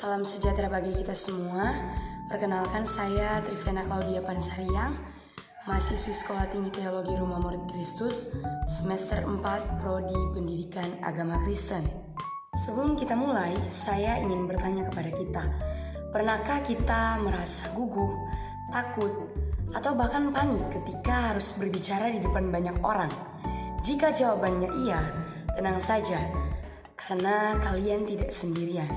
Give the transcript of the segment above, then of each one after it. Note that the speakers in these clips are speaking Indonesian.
Salam sejahtera bagi kita semua. Perkenalkan saya Trivena Claudia Pansariang, mahasiswi Sekolah Tinggi Teologi Rumah Murid Kristus, semester 4 Prodi Pendidikan Agama Kristen. Sebelum kita mulai, saya ingin bertanya kepada kita, pernahkah kita merasa gugup, takut, atau bahkan panik ketika harus berbicara di depan banyak orang? Jika jawabannya iya, tenang saja, karena kalian tidak sendirian.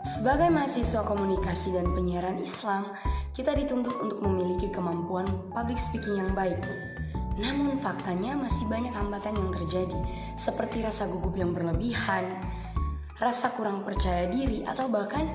Sebagai mahasiswa komunikasi dan penyiaran Islam, kita dituntut untuk memiliki kemampuan public speaking yang baik. Namun faktanya masih banyak hambatan yang terjadi, seperti rasa gugup yang berlebihan, rasa kurang percaya diri, atau bahkan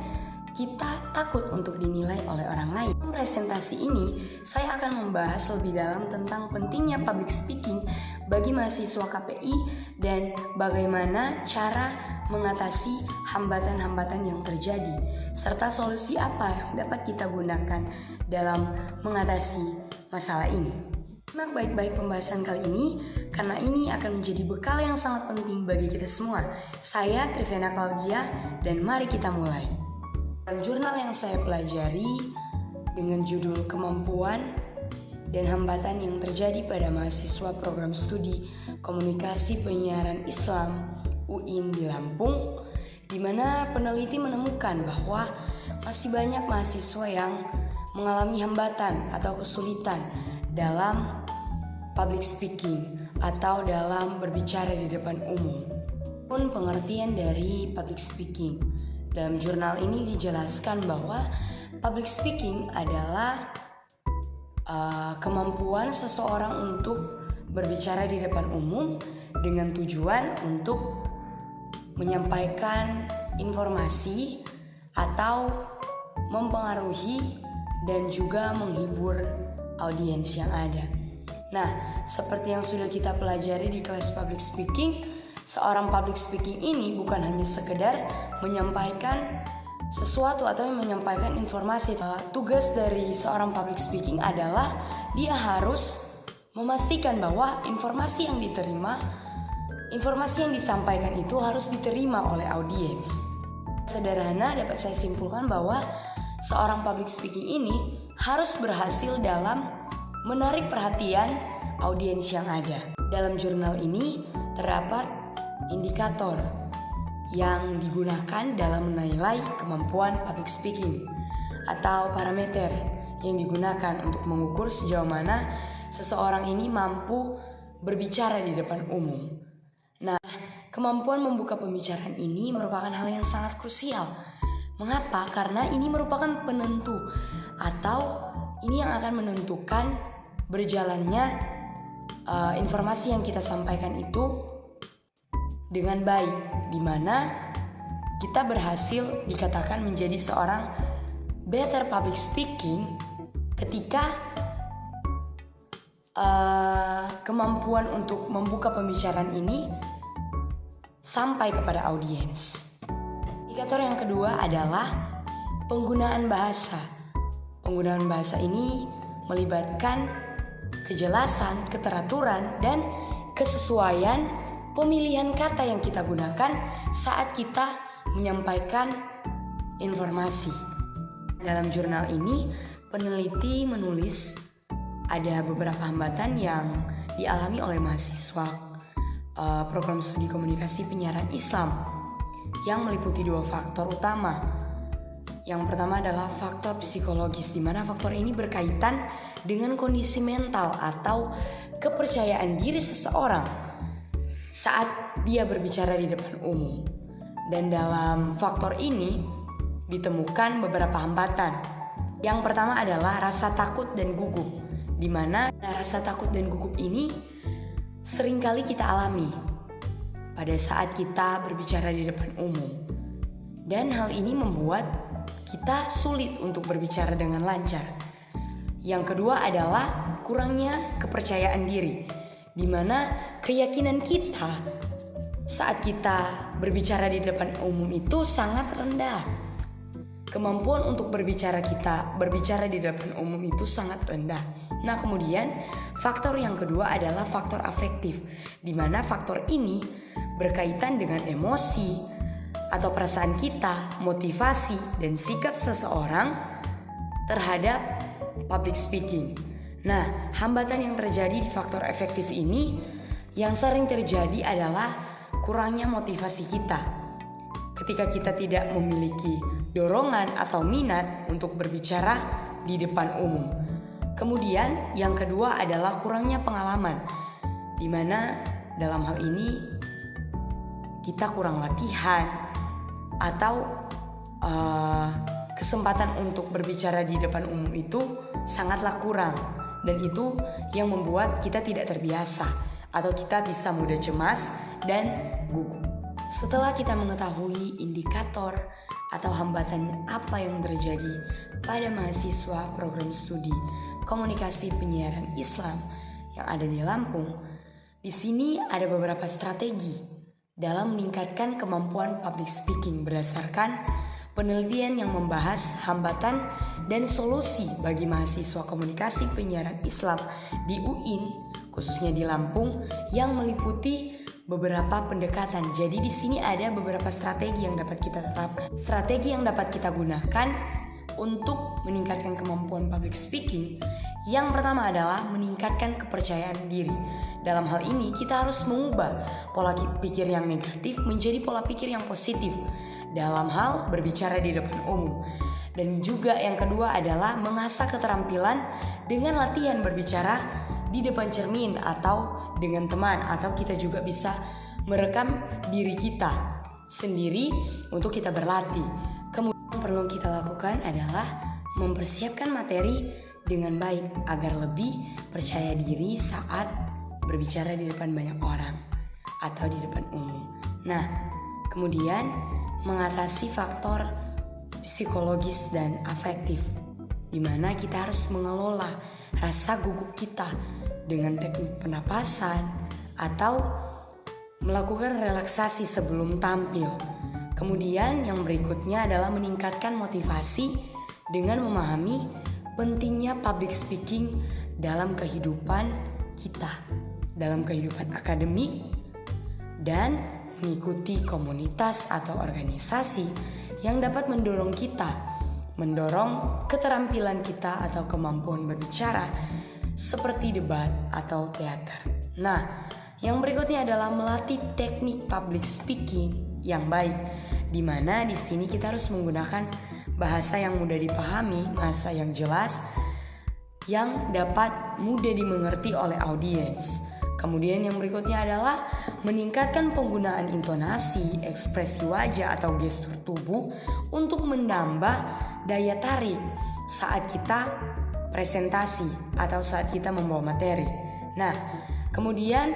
kita takut untuk dinilai oleh orang lain. Dalam presentasi ini, saya akan membahas lebih dalam tentang pentingnya public speaking bagi mahasiswa KPI dan bagaimana cara mengatasi hambatan-hambatan yang terjadi, serta solusi apa yang dapat kita gunakan dalam mengatasi masalah ini. Simak baik-baik pembahasan kali ini, karena ini akan menjadi bekal yang sangat penting bagi kita semua. Saya Trivena Claudia, dan mari kita mulai. Dalam jurnal yang saya pelajari dengan judul Kemampuan dan Hambatan yang Terjadi pada Mahasiswa Program Studi Komunikasi Penyiaran Islam UIN di Lampung, di mana peneliti menemukan bahwa masih banyak mahasiswa yang mengalami hambatan atau kesulitan dalam public speaking atau dalam berbicara di depan umum. Pun pengertian dari public speaking, dalam jurnal ini dijelaskan bahwa public speaking adalah kemampuan seseorang untuk berbicara di depan umum dengan tujuan untuk menyampaikan informasi atau mempengaruhi dan juga menghibur audiens yang ada. Nah, seperti yang sudah kita pelajari di kelas public speaking, seorang public speaking ini bukan hanya sekedar menyampaikan sesuatu atau menyampaikan informasi. Tugas dari seorang public speaking adalah dia harus memastikan bahwa informasi yang diterima, informasi yang disampaikan itu harus diterima oleh audiens. Sederhana dapat saya simpulkan bahwa seorang public speaking ini harus berhasil dalam menarik perhatian audiens yang ada. Dalam jurnal ini terdapat indikator yang digunakan dalam menilai kemampuan public speaking atau parameter yang digunakan untuk mengukur sejauh mana seseorang ini mampu berbicara di depan umum. Nah, kemampuan membuka pembicaraan ini merupakan hal yang sangat krusial. Mengapa? Karena ini merupakan penentu atau ini yang akan menentukan berjalannya informasi yang kita sampaikan itu dengan baik, di mana kita berhasil dikatakan menjadi seorang better public speaking ketika kemampuan untuk membuka pembicaraan ini sampai kepada audiens. Indikator yang kedua adalah penggunaan bahasa. Penggunaan bahasa ini melibatkan kejelasan, keteraturan, dan kesesuaian pemilihan kata yang kita gunakan saat kita menyampaikan informasi. Dalam jurnal ini, peneliti menulis ada beberapa hambatan yang dialami oleh mahasiswa program studi komunikasi penyiaran Islam yang meliputi dua faktor utama. Yang pertama adalah faktor psikologis, di mana faktor ini berkaitan dengan kondisi mental atau kepercayaan diri seseorang saat dia berbicara di depan umum. Dan dalam faktor ini ditemukan beberapa hambatan. Yang pertama adalah rasa takut dan gugup, di mana rasa takut dan gugup ini seringkali kita alami pada saat kita berbicara di depan umum. Dan hal ini membuat kita sulit untuk berbicara dengan lancar. Yang kedua adalah kurangnya kepercayaan diri, di mana keyakinan kita saat kita berbicara di depan umum itu sangat rendah. Kemampuan untuk berbicara di depan umum itu sangat rendah. Nah, kemudian faktor yang kedua adalah faktor afektif, di mana faktor ini berkaitan dengan emosi, atau perasaan kita, motivasi, dan sikap seseorang terhadap public speaking. Nah, hambatan yang terjadi di faktor efektif ini yang sering terjadi adalah kurangnya motivasi kita. Ketika kita tidak memiliki dorongan atau minat untuk berbicara di depan umum. Kemudian yang kedua adalah kurangnya pengalaman, di mana dalam hal ini kita kurang latihan atau kesempatan untuk berbicara di depan umum itu sangatlah kurang, dan itu yang membuat kita tidak terbiasa atau kita bisa mudah cemas dan gugup. Setelah kita mengetahui indikator atau hambatan apa yang terjadi pada mahasiswa program studi komunikasi penyiaran Islam yang ada di Lampung, di sini ada beberapa strategi dalam meningkatkan kemampuan public speaking berdasarkan penelitian yang membahas hambatan dan solusi bagi mahasiswa komunikasi penyiaran Islam di UIN, khususnya di Lampung, yang meliputi beberapa pendekatan. Jadi di sini ada beberapa strategi yang dapat kita terapkan. Strategi yang dapat kita gunakan untuk meningkatkan kemampuan public speaking. Yang pertama adalah meningkatkan kepercayaan diri. Dalam hal ini kita harus mengubah pola pikir yang negatif menjadi pola pikir yang positif dalam hal berbicara di depan umum. Dan juga yang kedua adalah mengasah keterampilan dengan latihan berbicara di depan cermin atau dengan teman, atau kita juga bisa merekam diri kita sendiri untuk kita berlatih. Kemudian yang perlu kita lakukan adalah mempersiapkan materi dengan baik agar lebih percaya diri saat berbicara di depan banyak orang atau di depan umum. Nah, kemudian mengatasi faktor psikologis dan afektif, di mana kita harus mengelola rasa gugup kita dengan teknik pernapasan atau melakukan relaksasi sebelum tampil. Kemudian yang berikutnya adalah meningkatkan motivasi dengan memahami pentingnya public speaking dalam kehidupan kita, dalam kehidupan akademik, dan mengikuti komunitas atau organisasi yang dapat mendorong kita, mendorong keterampilan kita atau kemampuan berbicara seperti debat atau teater. Nah, yang berikutnya adalah melatih teknik public speaking yang baik, di mana di sini kita harus menggunakan bahasa yang mudah dipahami, bahasa yang jelas, yang dapat mudah dimengerti oleh audiens. Kemudian yang berikutnya adalah meningkatkan penggunaan intonasi, ekspresi wajah atau gestur tubuh untuk menambah daya tarik saat kita presentasi atau saat kita membawa materi. Nah, kemudian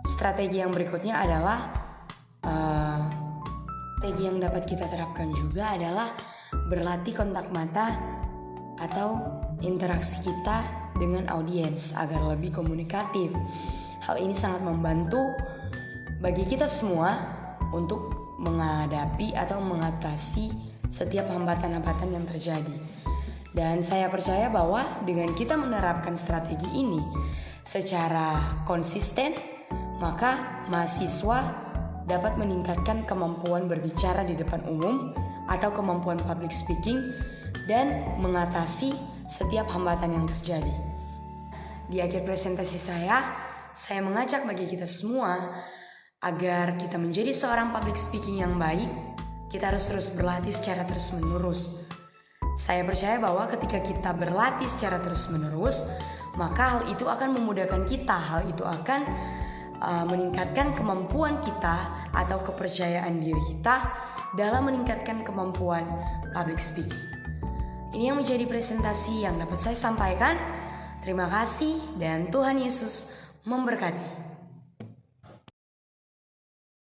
strategi yang berikutnya adalah strategi yang dapat kita terapkan juga adalah berlatih kontak mata atau interaksi kita dengan audiens agar lebih komunikatif. Hal ini sangat membantu bagi kita semua untuk menghadapi atau mengatasi setiap hambatan-hambatan yang terjadi. Dan saya percaya bahwa dengan kita menerapkan strategi ini secara konsisten, maka mahasiswa dapat meningkatkan kemampuan berbicara di depan umum atau kemampuan public speaking dan mengatasi setiap hambatan yang terjadi. Di akhir presentasi saya mengajak bagi kita semua agar kita menjadi seorang public speaking yang baik. Kita harus terus berlatih secara terus-menerus. Saya percaya bahwa ketika kita berlatih secara terus-menerus, maka hal itu akan memudahkan kita. Hal itu akan meningkatkan kemampuan kita atau kepercayaan diri kita dalam meningkatkan kemampuan public speaking. Ini yang menjadi presentasi yang dapat saya sampaikan. Terima kasih dan Tuhan Yesus memberkati.